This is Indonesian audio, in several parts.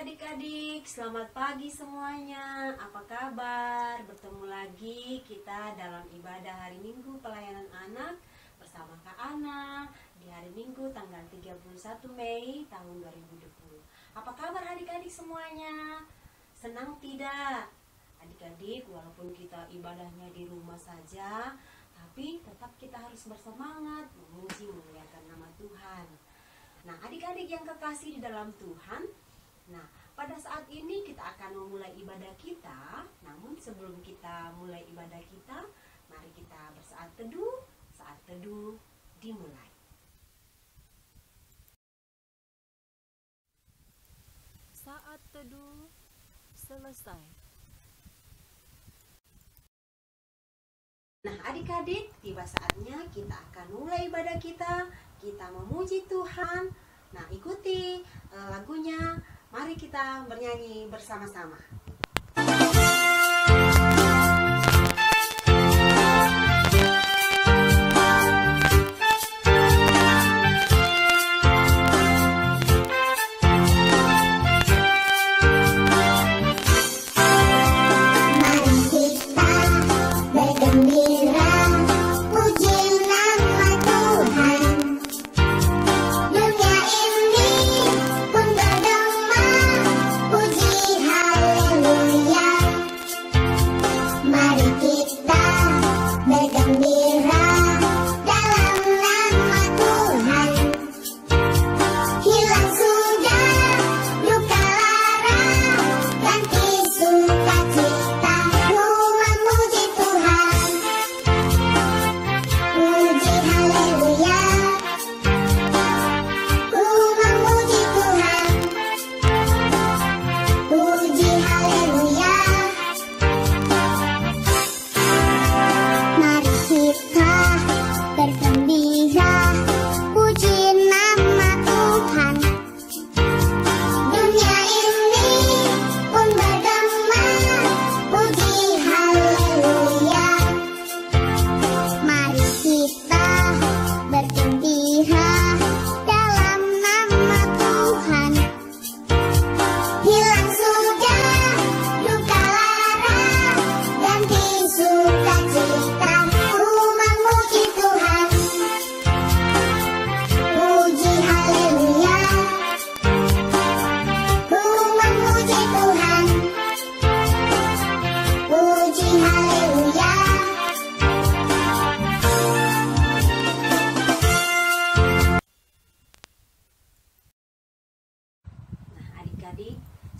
adik-adik, selamat pagi semuanya. Apa kabar? Bertemu lagi kita dalam ibadah hari Minggu pelayanan anak bersama Kak Ana di hari Minggu tanggal 31 Mei tahun 2020. Apa kabar adik-adik semuanya? Senang tidak? Adik-adik, walaupun kita ibadahnya di rumah saja, tapi tetap kita harus bersemangat memuji memuliakan nama Tuhan. Nah, adik-adik yang kekasih di dalam Tuhan, nah, pada saat ini kita akan memulai ibadah kita. Namun sebelum kita mulai ibadah kita, mari kita bersaat teduh. Saat teduh dimulai. Saat teduh selesai. Nah, adik-adik, tiba saatnya kita akan mulai ibadah kita. Kita memuji Tuhan. Nah, ikuti lagunya. Mari kita bernyanyi bersama-sama.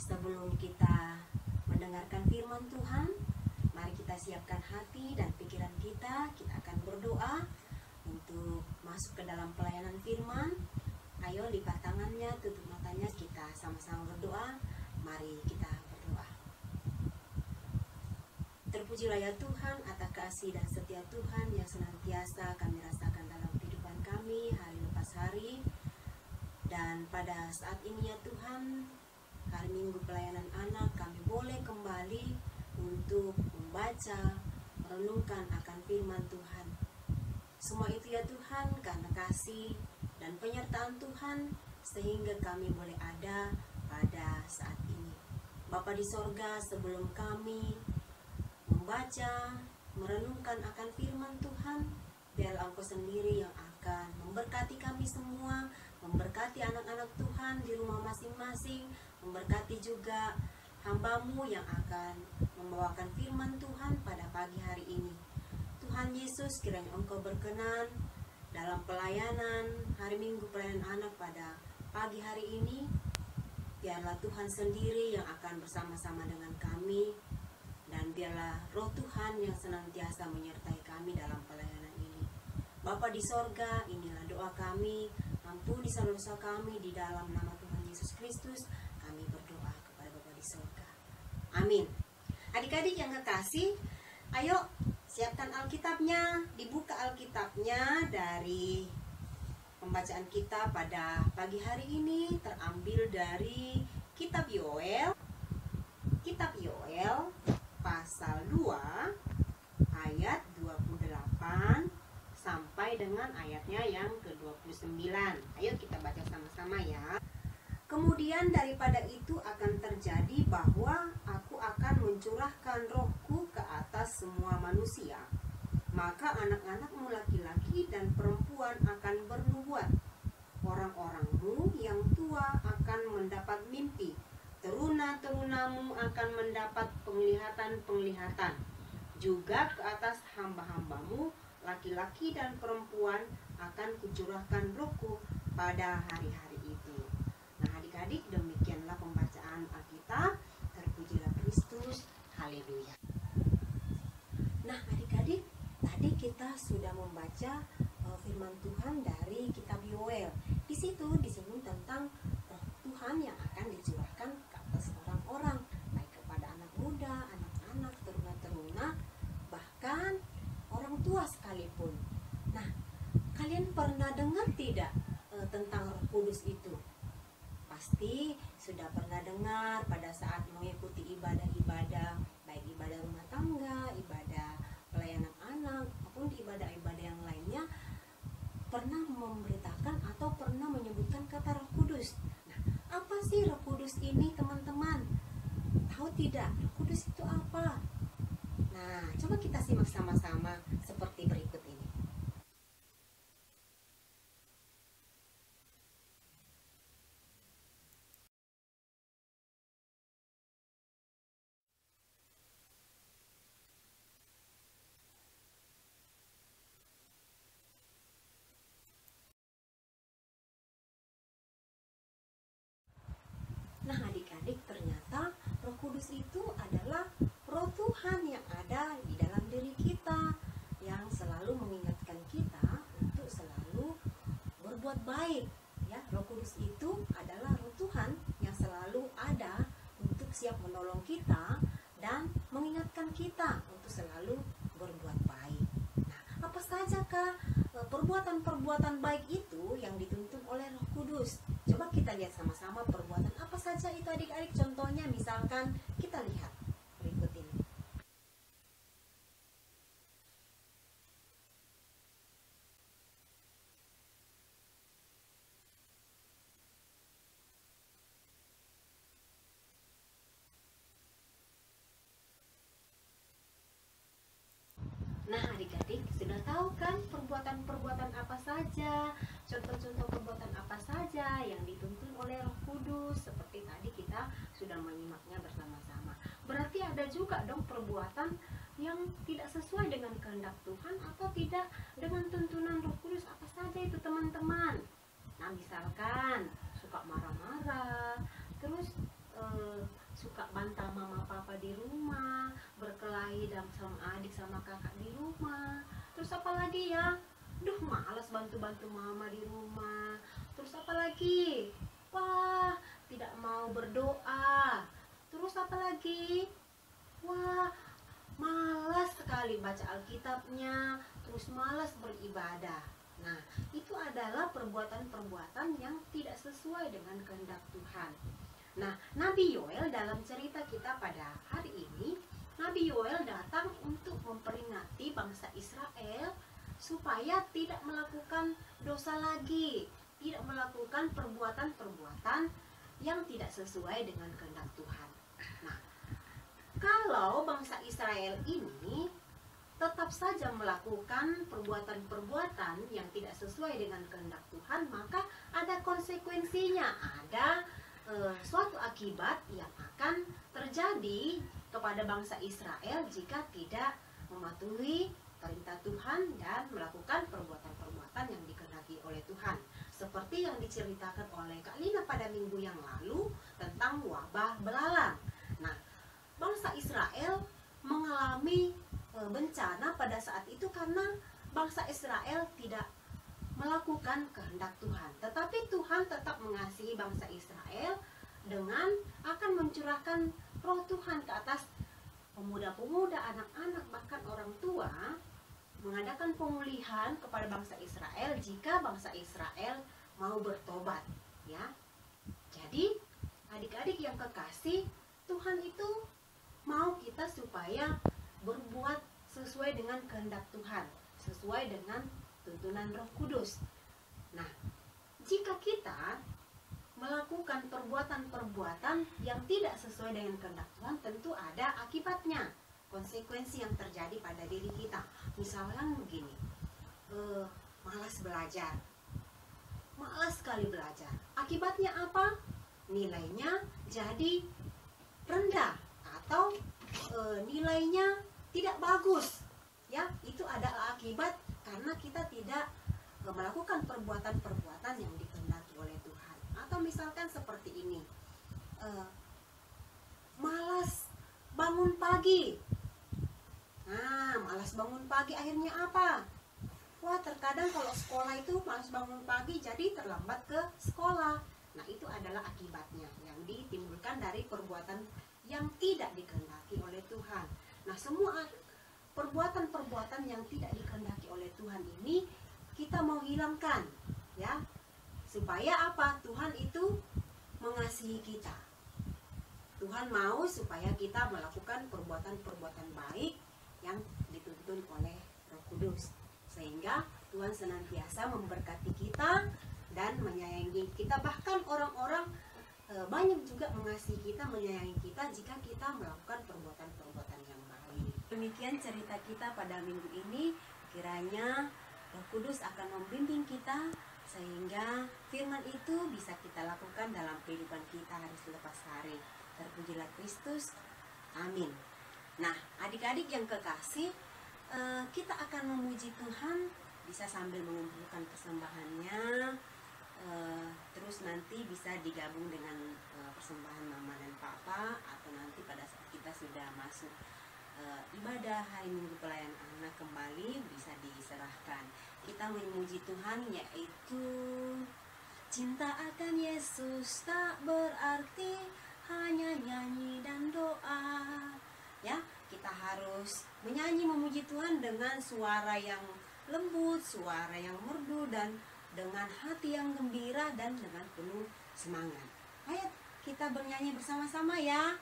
Sebelum kita mendengarkan firman Tuhan, mari kita siapkan hati dan pikiran kita. Kita akan berdoa untuk masuk ke dalam pelayanan firman. Ayo lipat tangannya, tutup matanya, kita sama-sama berdoa. Mari kita berdoa. Terpujilah ya Tuhan atas kasih dan setia Tuhan yang senantiasa kami rasakan dalam kehidupan kami hari lepas hari. Dan pada saat ini ya Tuhan, hari Minggu pelayanan anak, kami boleh kembali untuk membaca, merenungkan akan firman Tuhan. Semua itu ya Tuhan karena kasih dan penyertaan Tuhan sehingga kami boleh ada pada saat ini. Bapa di sorga, sebelum kami membaca, merenungkan akan firman Tuhan, biarlah Engkau sendiri yang akan memberkati kami semua, memberkati anak-anak Tuhan di rumah masing-masing, memberkati juga hamba-Mu yang akan membawakan firman Tuhan pada pagi hari ini. Tuhan Yesus, kiranya Engkau berkenan dalam pelayanan hari Minggu pelayanan anak pada pagi hari ini. Biarlah Tuhan sendiri yang akan bersama-sama dengan kami, dan biarlah Roh Tuhan yang senantiasa menyertai kami dalam pelayanan ini. Bapa di sorga, inilah doa kami. Ampuni dosa kami di dalam nama Tuhan Yesus Kristus. Kami berdoa kepada Bapa di sorga. Amin. Adik-adik yang kekasih, ayo siapkan Alkitabnya. Dibuka Alkitabnya dari pembacaan kita pada pagi hari ini terambil dari Kitab Yoel. Kitab Yoel pasal 2 ayat 28 sampai dengan ayatnya yang ke-29. Ayo kita baca sama-sama ya. Kemudian daripada itu akan akan terjadi bahwa aku akan mencurahkan rohku ke atas semua manusia. Maka anak-anakmu laki-laki dan perempuan akan bernubuat. Orang-orangmu yang tua akan mendapat mimpi. Teruna-terunamu akan mendapat penglihatan-penglihatan. Juga ke atas hamba-hambamu laki-laki dan perempuan akan kucurahkan rohku pada hari-hari itu. Nah, adik-adik, demikianlah pembacaan Alkitab. Terpujilah Kristus. Haleluya. Nah, adik-adik, tadi kita sudah membaca firman Tuhan dari kitab Yoel. Di situ disinggung tentang Tuhan yang akan dicurahkan ke atas orang-orang, baik kepada anak muda, anak-anak, teruna-teruna, bahkan orang tua sekalipun. Nah, kalian pernah dengar tidak tentang Roh Kudus itu? Pasti sudah pernah dengar pada saat mengikuti ibadah-ibadah, baik ibadah rumah tangga, ibadah pelayanan anak, maupun ibadah-ibadah yang lainnya, pernah memberitakan atau pernah menyebutkan kata Roh Kudus. Nah, apa sih Roh Kudus ini, teman-teman? Tahu tidak Roh Kudus itu apa? Nah, coba kita simak sama-sama seperti berikut ini. Nah, adik-adik, ternyata Roh Kudus itu adalah Roh Tuhan yang ada di dalam diri kita, yang selalu mengingatkan kita untuk selalu berbuat baik. Ya, Roh Kudus itu adalah Roh Tuhan yang selalu ada untuk siap menolong kita dan mengingatkan kita untuk selalu berbuat baik. Nah, apa sajakah perbuatan-perbuatan baik itu yang dituntun oleh Roh Kudus? Coba kita lihat sama-sama perbuatan apa saja itu, adik-adik. Contohnya misalkan kita lihat berikut ini. Nah, adik-adik, sudah tahu kan perbuatan-perbuatan apa saja, contoh-contoh perbuatan apa saja yang dituntun oleh Roh Kudus. Seperti tadi kita sudah menyimaknya bersama-sama. Berarti ada juga dong perbuatan yang tidak sesuai dengan kehendak Tuhan atau tidak dengan tuntunan Roh Kudus. Apa saja itu, teman-teman? Nah, misalkan suka marah-marah, terus suka bantah mama papa di rumah, berkelahi sama adik sama kakak di rumah. Terus apa lagi ya? Duh, malas bantu-bantu mama di rumah. Terus apa lagi? Wah, tidak mau berdoa. Terus apa lagi? Wah, malas sekali baca Alkitabnya, terus malas beribadah. Nah, itu adalah perbuatan-perbuatan yang tidak sesuai dengan kehendak Tuhan. Nah, Nabi Yoel dalam cerita kita pada hari ini, Nabi Yoel datang untuk memperingati bangsa Israel supaya tidak melakukan dosa lagi, tidak melakukan perbuatan-perbuatan yang tidak sesuai dengan kehendak Tuhan. Nah, kalau bangsa Israel ini tetap saja melakukan perbuatan-perbuatan yang tidak sesuai dengan kehendak Tuhan, maka ada konsekuensinya, ada suatu akibat yang akan terjadi kepada bangsa Israel jika tidak mematuhi perintah Tuhan dan melakukan perbuatan-perbuatan yang dikehendaki oleh Tuhan. Seperti yang diceritakan oleh Kak Lina pada minggu yang lalu tentang wabah belalang. Nah, bangsa Israel mengalami bencana pada saat itu karena bangsa Israel tidak melakukan kehendak Tuhan. Tetapi Tuhan tetap mengasihi bangsa Israel dengan akan mencurahkan Roh Tuhan ke atas pemuda-pemuda, anak-anak, bahkan orang tua, mengadakan pemulihan kepada bangsa Israel jika bangsa Israel mau bertobat, ya. Jadi, adik-adik yang kekasih, Tuhan itu mau kita supaya berbuat sesuai dengan kehendak Tuhan, sesuai dengan tuntunan Roh Kudus. Nah, jika kita melakukan perbuatan-perbuatan yang tidak sesuai dengan kehendak Tuhan, tentu ada akibatnya, konsekuensi yang terjadi pada diri kita. Misalnya begini, malas belajar, malas sekali belajar. Akibatnya apa? Nilainya jadi rendah atau nilainya tidak bagus. Ya, itu adalah akibat karena kita tidak melakukan perbuatan-perbuatan yang dikehendaki oleh Tuhan. Atau misalkan seperti ini, malas bangun pagi. Nah, malas bangun pagi akhirnya apa? Wah, terkadang kalau sekolah itu malas bangun pagi jadi terlambat ke sekolah. Nah, itu adalah akibatnya yang ditimbulkan dari perbuatan yang tidak dikehendaki oleh Tuhan. Nah, semua perbuatan-perbuatan yang tidak dikehendaki oleh Tuhan ini kita mau hilangkan, ya. Supaya apa? Tuhan itu mengasihi kita. Tuhan mau supaya kita melakukan perbuatan-perbuatan baik yang dituntun oleh Roh Kudus. Sehingga Tuhan senantiasa memberkati kita dan menyayangi kita. Bahkan orang-orang banyak juga mengasihi kita, menyayangi kita jika kita melakukan perbuatan-perbuatan yang baik. Demikian cerita kita pada minggu ini. Kiranya Roh Kudus akan membimbing kita sehingga firman itu bisa kita lakukan dalam kehidupan kita hari selepas hari. Terpujilah Kristus. Amin. Nah, adik-adik yang kekasih, kita akan memuji Tuhan bisa sambil mengumpulkan persembahannya. Terus nanti bisa digabung dengan persembahan mama dan papa, atau nanti pada saat kita sudah masuk ibadah hari Minggu pelayanan anak kembali bisa diserahkan. Kita memuji Tuhan, yaitu cinta akan Yesus tak berarti hanya nyanyi dan doa. Ya, kita harus menyanyi memuji Tuhan dengan suara yang lembut, suara yang merdu, dan dengan hati yang gembira dan dengan penuh semangat. Ayo kita bernyanyi bersama-sama ya.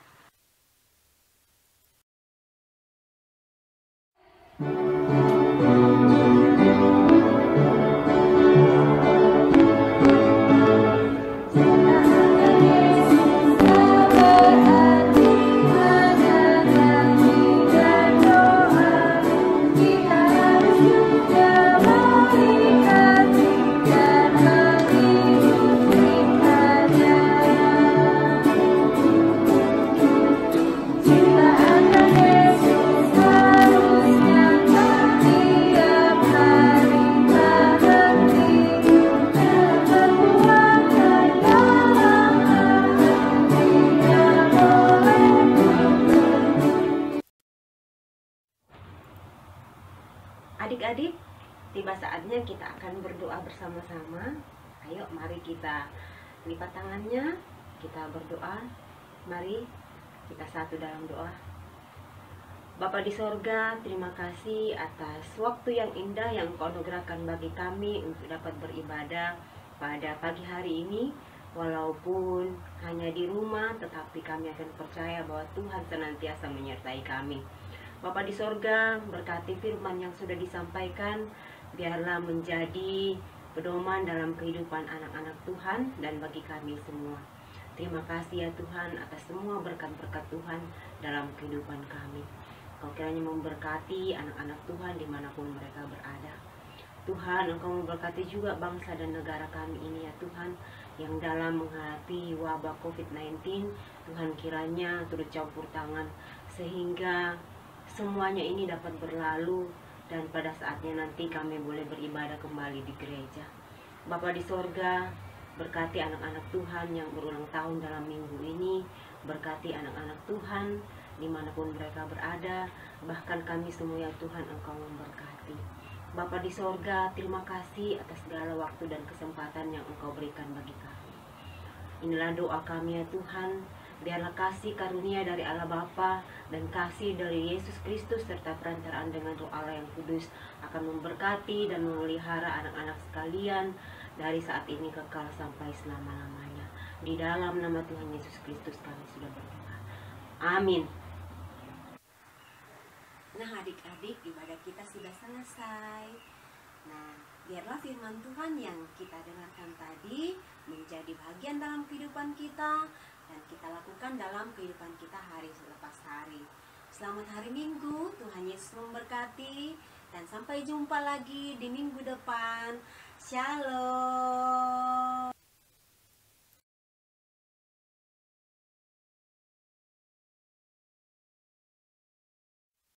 Adik-adik, tiba saatnya kita akan berdoa bersama-sama. Ayo, mari kita lipat tangannya, kita berdoa. Mari kita satu dalam doa. Bapa di sorga, terima kasih atas waktu yang indah yang Engkau anugerahkan bagi kami untuk dapat beribadah pada pagi hari ini. Walaupun hanya di rumah, tetapi kami akan percaya bahwa Tuhan senantiasa menyertai kami. Bapa di sorga, berkati firman yang sudah disampaikan, biarlah menjadi pedoman dalam kehidupan anak-anak Tuhan dan bagi kami semua. Terima kasih ya Tuhan atas semua berkat-berkat Tuhan dalam kehidupan kami. Kau kiranya memberkati anak-anak Tuhan dimanapun mereka berada. Tuhan, Engkau memberkati juga bangsa dan negara kami ini ya Tuhan, yang dalam menghadapi wabah COVID-19. Tuhan kiranya turut campur tangan sehingga semuanya ini dapat berlalu dan pada saatnya nanti kami boleh beribadah kembali di gereja. Bapa di sorga, berkati anak-anak Tuhan yang berulang tahun dalam minggu ini. Berkati anak-anak Tuhan dimanapun mereka berada. Bahkan kami semua ya Tuhan, Engkau memberkati. Bapa di sorga, terima kasih atas segala waktu dan kesempatan yang Engkau berikan bagi kami. Inilah doa kami ya Tuhan. Biarlah kasih karunia dari Allah Bapa dan kasih dari Yesus Kristus serta perantaraan dengan Roh Allah yang kudus akan memberkati dan memelihara anak-anak sekalian dari saat ini kekal sampai selama-lamanya. Di dalam nama Tuhan Yesus Kristus kami sudah berdoa. Amin. Nah adik-adik, ibadah kita sudah selesai. Nah, biarlah firman Tuhan yang kita dengarkan tadi menjadi bagian dalam kehidupan kita dan kita lakukan dalam kehidupan kita hari selepas hari. Selamat hari Minggu, Tuhan Yesus memberkati, dan sampai jumpa lagi di minggu depan. Shalom.